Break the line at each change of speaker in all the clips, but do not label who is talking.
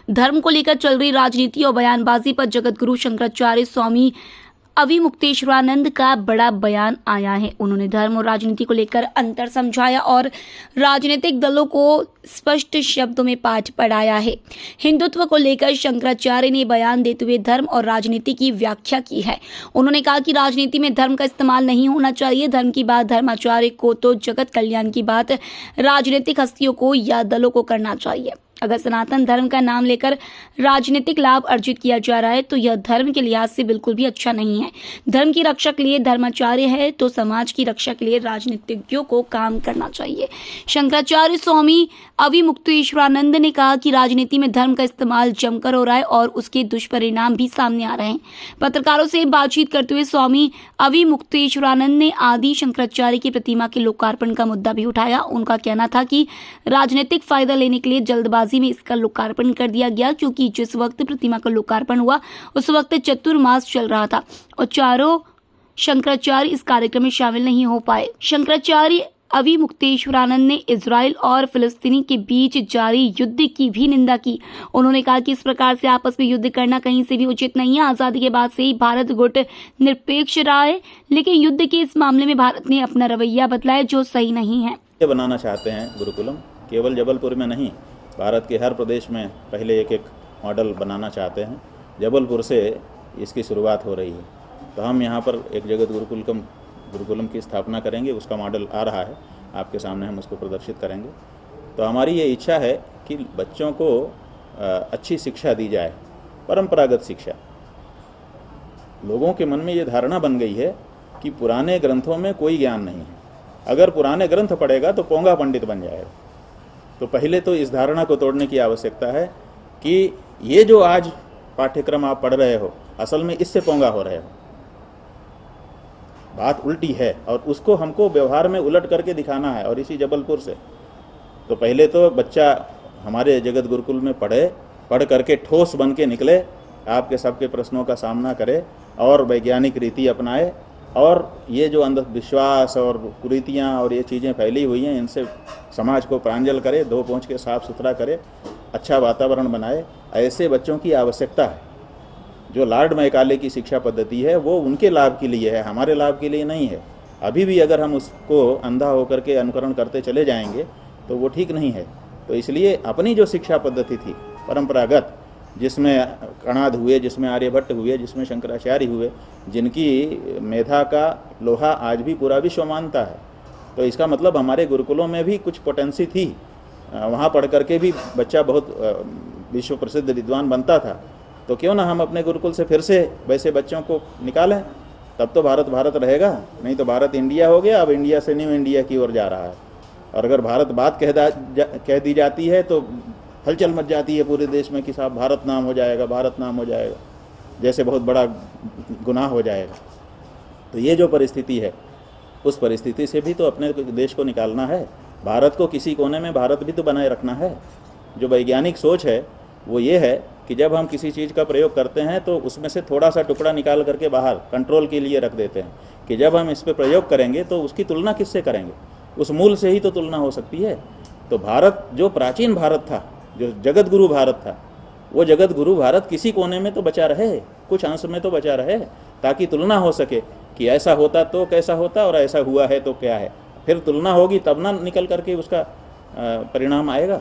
धर्म को लेकर चल रही राजनीति और बयानबाजी पर जगतगुरु शंकराचार्य स्वामी अविमुक्तेश्वरानंद का बड़ा बयान आया है। उन्होंने धर्म और राजनीति को लेकर अंतर समझाया और राजनीतिक दलों को स्पष्ट शब्दों में पाठ पढ़ाया है। हिंदुत्व को लेकर शंकराचार्य ने बयान देते हुए धर्म और राजनीति की व्याख्या की है। उन्होंने कहा कि राजनीति में धर्म का इस्तेमाल नहीं होना चाहिए। धर्म की बात धर्माचार्य को तो जगत कल्याण की बात राजनीतिक हस्तियों को या दलों को करना चाहिए। अगर सनातन धर्म का नाम लेकर राजनीतिक लाभ अर्जित किया जा रहा है तो यह धर्म के लिहाज से बिल्कुल भी अच्छा नहीं है। धर्म की रक्षा के लिए धर्माचार्य है तो समाज की रक्षा के लिए राजनीतिज्ञों को काम करना चाहिए। शंकराचार्य स्वामी अविमुक्तेश्वरानंद ने कहा कि राजनीति में धर्म का इस्तेमाल जमकर हो रहा है और उसके दुष्परिणाम भी सामने आ रहे हैं। पत्रकारों से बातचीत करते हुए स्वामी अविमुक्तेश्वरानंद ने आदि शंकराचार्य की प्रतिमा के लोकार्पण का मुद्दा भी उठाया। उनका कहना था कि राजनीतिक फायदा लेने के लिए जल्दबाजी में इसका लोकार्पण कर दिया गया, क्योंकि जिस वक्त प्रतिमा का लोकार्पण हुआ उस वक्त चतुर्मास चल रहा था और चारों शंकराचार्य इस कार्यक्रम में शामिल नहीं हो पाए। शंकराचार्य अविमुक्तेश्वरानंद ने इजराइल और फिलिस्तीनी के बीच जारी युद्ध की भी निंदा की। उन्होंने कहा कि इस प्रकार से आपस में युद्ध करना कहीं से भी उचित नहीं है। आजादी के बाद से ही भारत गुट निरपेक्ष रहा है, लेकिन युद्ध के इस मामले में भारत ने अपना रवैया बदला है जो सही नहीं है।
बनाना चाहते हैं गुरुकुलम, केवल जबलपुर में नहीं, भारत के हर प्रदेश में पहले एक मॉडल बनाना चाहते हैं। जबलपुर से इसकी शुरुआत हो रही है, तो हम यहाँ पर एक जगत गुरुकुलम की स्थापना करेंगे। उसका मॉडल आ रहा है, आपके सामने हम उसको प्रदर्शित करेंगे। तो हमारी ये इच्छा है कि बच्चों को अच्छी शिक्षा दी जाए, परंपरागत शिक्षा। लोगों के मन में ये धारणा बन गई है कि पुराने ग्रंथों में कोई ज्ञान नहीं है, अगर पुराने ग्रंथ पढ़ेगा तो पोंगा पंडित बन जाएगा। तो पहले तो इस धारणा को तोड़ने की आवश्यकता है कि ये जो आज पाठ्यक्रम आप पढ़ रहे हो, असल में इससे पोंगा हो रहे हो। बात उल्टी है और उसको हमको व्यवहार में उलट करके दिखाना है, और इसी जबलपुर से। तो पहले तो बच्चा हमारे जगत गुरुकुल में पढ़ करके ठोस बन के निकले, आपके सबके प्रश्नों का सामना करे और वैज्ञानिक रीति अपनाए, और ये जो अंधविश्वास और कुरीतियाँ और ये चीज़ें फैली हुई हैं, इनसे समाज को प्रांजल करे, धो पोंछ के साफ सुथरा करे, अच्छा वातावरण बनाए। ऐसे बच्चों की आवश्यकता है। जो लॉर्ड मैकाले की शिक्षा पद्धति है वो उनके लाभ के लिए है, हमारे लाभ के लिए नहीं है। अभी भी अगर हम उसको अंधा होकर के अनुकरण करते चले जाएंगे तो वो ठीक नहीं है। तो इसलिए अपनी जो शिक्षा पद्धति थी परंपरागत, जिसमें कणाद हुए, जिसमें आर्यभट्ट हुए, जिसमें शंकराचार्य हुए, जिनकी मेधा का लोहा आज भी पूरा विश्व मानता है, तो इसका मतलब हमारे गुरुकुलों में भी कुछ पोटेंसी थी। वहाँ पढ़ करके भी बच्चा बहुत विश्व प्रसिद्ध विद्वान बनता था। तो क्यों ना हम अपने गुरुकुल से फिर से वैसे बच्चों को निकालें, तब तो भारत भारत रहेगा। नहीं तो भारत इंडिया हो गया, अब इंडिया से न्यू इंडिया की ओर जा रहा है। और अगर भारत बात कह दी जाती है तो हलचल मच जाती है पूरे देश में कि साहब भारत नाम हो जाएगा, भारत नाम हो जाएगा, जैसे बहुत बड़ा गुनाह हो जाएगा। तो ये जो परिस्थिति है, उस परिस्थिति से भी तो अपने देश को निकालना है। भारत को किसी कोने में भारत भी तो बनाए रखना है। जो वैज्ञानिक सोच है वो ये है कि जब हम किसी चीज़ का प्रयोग करते हैं तो उसमें से थोड़ा सा टुकड़ा निकाल करके बाहर कंट्रोल के लिए रख देते हैं कि जब हम इस पर प्रयोग करेंगे तो उसकी तुलना किससे करेंगे, उस मूल से ही तो तुलना हो सकती है। तो भारत जो प्राचीन भारत था, जो जगत गुरु भारत था, वो जगत गुरु भारत किसी कोने में तो बचा रहे, कुछ अंश में तो बचा रहे, ताकि तुलना हो सके कि ऐसा होता तो कैसा होता और ऐसा हुआ है तो क्या है। फिर तुलना होगी तब ना निकल करके उसका परिणाम आएगा।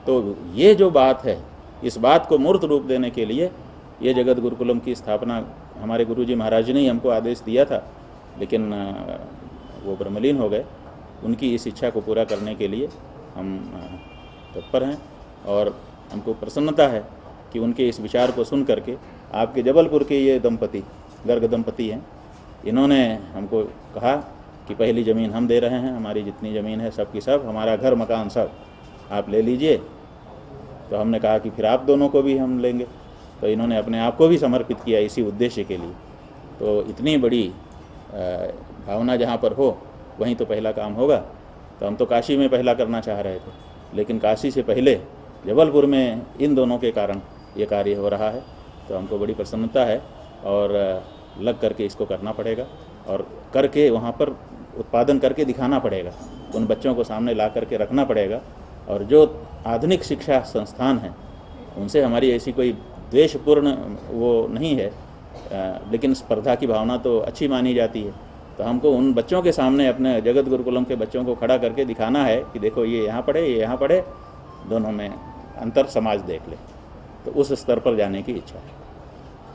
तो ये जो बात है, इस बात को मूर्त रूप देने के लिए ये जगत गुरुकुलम की स्थापना हमारे गुरुजी महाराज ने ही हमको आदेश दिया था, लेकिन वो ब्रह्मलीन हो गए। उनकी इस इच्छा को पूरा करने के लिए हम तत्पर हैं और हमको प्रसन्नता है कि उनके इस विचार को सुन करके आपके जबलपुर के ये दंपति, गर्ग दंपति हैं, इन्होंने हमको कहा कि पहली ज़मीन हम दे रहे हैं, हमारी जितनी ज़मीन है सब की सब, हमारा घर मकान सब आप ले लीजिए। तो हमने कहा कि फिर आप दोनों को भी हम लेंगे। तो इन्होंने अपने आप को भी समर्पित किया इसी उद्देश्य के लिए। तो इतनी बड़ी भावना जहाँ पर हो वहीं तो पहला काम होगा। तो हम तो काशी में पहला करना चाह रहे थे, लेकिन काशी से पहले जबलपुर में इन दोनों के कारण ये कार्य हो रहा है। तो हमको बड़ी प्रसन्नता है और लग करके इसको करना पड़ेगा और करके वहाँ पर उत्पादन करके दिखाना पड़ेगा, उन बच्चों को सामने ला करके रखना पड़ेगा। और जो आधुनिक शिक्षा संस्थान हैं उनसे हमारी ऐसी कोई द्वेषपूर्ण वो नहीं है, लेकिन स्पर्धा की भावना तो अच्छी मानी जाती है। तो हमको उन बच्चों के सामने अपने जगत गुरुकुलम के बच्चों को खड़ा करके दिखाना है कि देखो ये यहाँ पढ़े, ये यहाँ पढ़े, दोनों में अंतर समाज देख ले। तो उस स्तर पर जाने की इच्छा है।